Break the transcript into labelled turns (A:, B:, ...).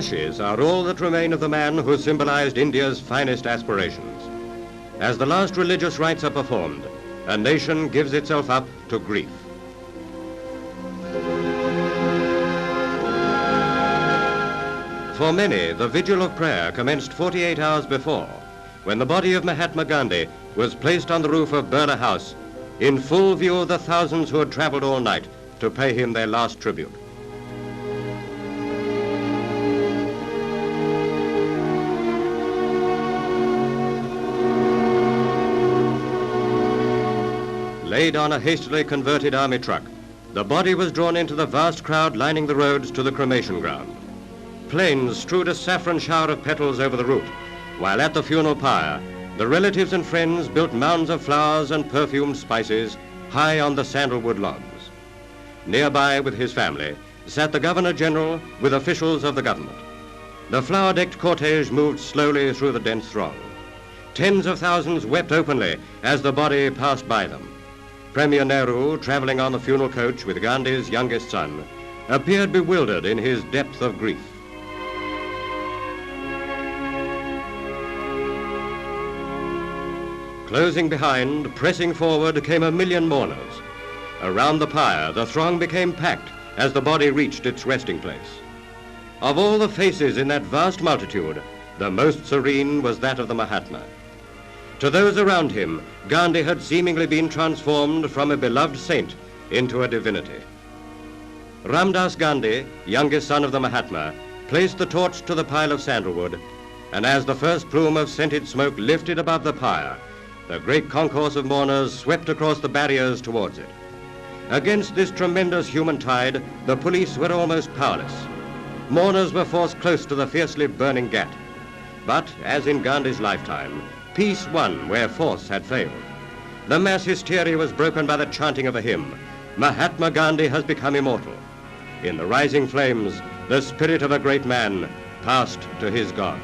A: ashes are all that remain of the man who symbolized India's finest aspirations. As the last religious rites are performed, a nation gives itself up to grief. For many, the vigil of prayer commenced 48 hours before, when the body of Mahatma Gandhi was placed on the roof of Birla House in full view of the thousands who had traveled all night to pay him their last tribute. Laid on a hastily converted army truck, the body was drawn into the vast crowd lining the roads to the cremation ground. Planes strewed a saffron shower of petals over the route, while at the funeral pyre, the relatives and friends built mounds of flowers and perfumed spices high on the sandalwood logs. Nearby with his family sat the Governor General with officials of the government. The flower-decked cortege moved slowly through the dense throng. Tens of thousands wept openly as the body passed by them. Premier Nehru, traveling on the funeral coach with Gandhi's youngest son, appeared bewildered in his depth of grief. Closing behind, pressing forward, came 1 million mourners. Around the pyre, the throng became packed as the body reached its resting place. Of all the faces in that vast multitude, the most serene was that of the Mahatma. To those around him, Gandhi had seemingly been transformed from a beloved saint into a divinity. Ramdas Gandhi, youngest son of the Mahatma, placed the torch to the pile of sandalwood, and as the first plume of scented smoke lifted above the pyre, the great concourse of mourners swept across the barriers towards it. Against this tremendous human tide, the police were almost powerless. Mourners were forced close to the fiercely burning ghat. But, as in Gandhi's lifetime, peace won where force had failed. The mass hysteria was broken by the chanting of a hymn, "Mahatma Gandhi has become immortal." In the rising flames, the spirit of a great man passed to his gods.